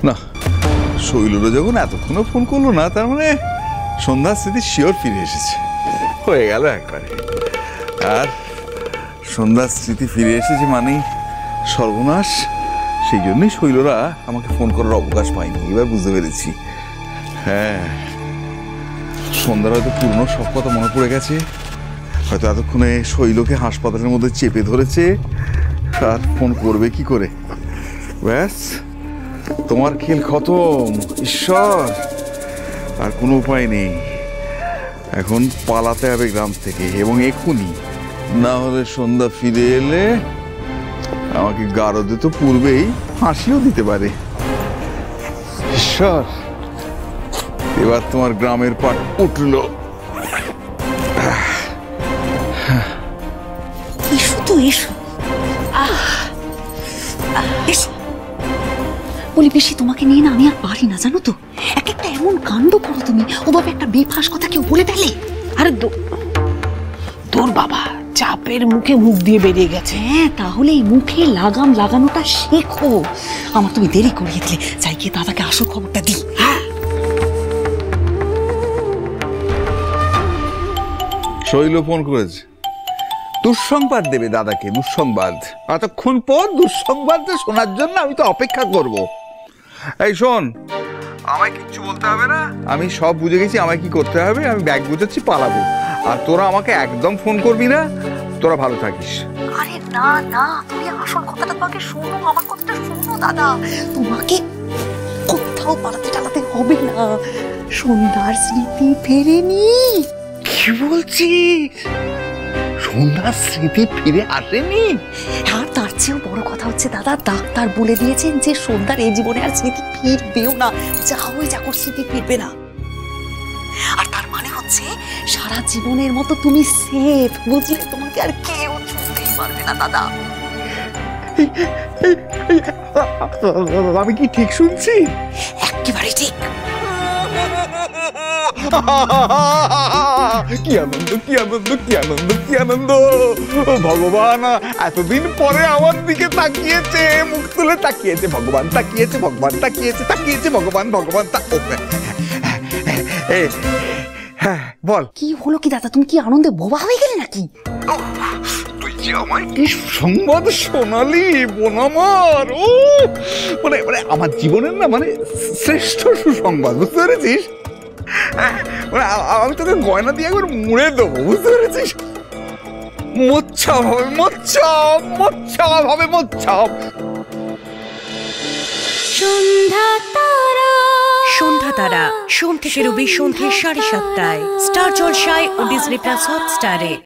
না, শৈলরা যখন এতক্ষণও ফোন করলো না, তার মানে সন্ধ্যার স্মৃতি শিওর ফিরে এসেছে। হয়ে গেল একবারে। আর সন্ধ্যার স্মৃতি ফিরে এসেছে মানেই সর্বনাশ। সেই জন্যই শৈলরা আমাকে ফোন করার অবকাশ পায়নি। এবার বুঝতে পেরেছি। হ্যাঁ, সন্ধ্যার হয়তো পুরনো সব কথা মনে পড়ে গেছে। হয়তো এতক্ষণে শৈলকে হাসপাতালের মধ্যে চেপে ধরেছে, আর ফোন করবে কি করে। ব্যাস, তোমার খেল খতম। ঈশ্বর, আর কোনো উপায় নেই। এখন পালাতে হবে গ্রাম থেকে, এবং এক্ষুনি। না হলে সন্ধ্যা ফিরে এলে আমাকে গারদে তো পূর্বেই ফাঁসিও দিতে পারে। ঈশ্বর, এবার তোমার গ্রামের পাট উঠল। এসো তো, এসো এসো। বলি বেশি তোমাকে নিয়ে না আমি আর পারি না, জানো তো। এক একটা এমন কাণ্ড করো তুমি, ওভাবে একটা বেফাস কথা কেউ বলে ফেলে। আরে তোর বাবা চাপের মুখে মুখ দিয়ে বেরিয়ে গেছে। হ্যাঁ, তাহলে এই মুখে লাগাম লাগানোটা শেখো। আমার তুমি দেরি করিয়ে দিলে, যাই গিয়ে দাদাকে আসল খবরটা দিই। শৈল ফোন করেছে, দুঃসংবাদ দেবে দাদাকে। দুঃসংবাদ, এতক্ষণ পর দুঃসংবাদ শোনার জন্য আমি তো অপেক্ষা করব। এই শোন, আমায় কিচ্ছু বলতে হবে না, আমি সব বুঝে গেছি আমায় কি করতে হবে। আমি ব্যাগ গুছাচ্ছি, পালাবো। আর তোরা আমাকে একদম ফোন করবি না। তোরা ভালো থাকিস। আরে না না, তুমি আসল কথাটা তোমাকে শোনো, আমার কথাটা শোনো দাদা। তোমাকে কোথাও পালাতে টালাতে হবে না। সন্ধ্যার স্মৃতি ফেরেনি। কি বলছিস? সন্ধ্যার স্মৃতি ফিরে আসেনি? আর তার চেয়েও বড় কথা হচ্ছে দাদা, ডাক্তার বলে দিয়েছেন যে সন্ধ্যার এই জীবনে আর স্মৃতি ফিরবেও না। যা হয়ে যাক, ওর স্মৃতি ফিরবে না। আর তার মানে হচ্ছে সারা জীবনের মতো তুমি সেফ, বুঝলে? তোমাকে আর কেউ ছুঁতেই পারবে না দাদা। আমি কি ঠিক শুনছি? একেবারে ঠিক। কি আনন্দ, কি আনন্দ, কি আনন্দ, কি আনন্দ! ভগবান এতদিন পরে আমার দিকে তাকিয়েছে, মুখ তুলে তাকিয়েছে। ভগবান তাকিয়েছে, ভগবান তাকিয়েছে, তাকিয়েছে ভগবান। ভগবান হ্যাঁ, বল। কি হলো কি দাদা? তুমি কি আনন্দে বোবা হয়ে গেলে নাকি? তুই যে আমায় কি সংবাদ শোনালি বোন আমার! ও মানে মানে আমার জীবনের না মানে শ্রেষ্ঠ সুসংবাদ, বুঝতে পেরেছিস? আমি তোকে গয়না দিয়ে একবার মুড়ে দেবো, বুঝতে পেরেছিস? মোচ্ছাপ হবে, মোচ্ছাপ, মোচ্ছাপ হবে, মোচ্ছাপ। সন্ধ্যা তারা, সোম থেকে রবি সন্ধ্যে 7:30টায় স্টার জলসায় ও ডিজনি প্লাস হটস্টারে।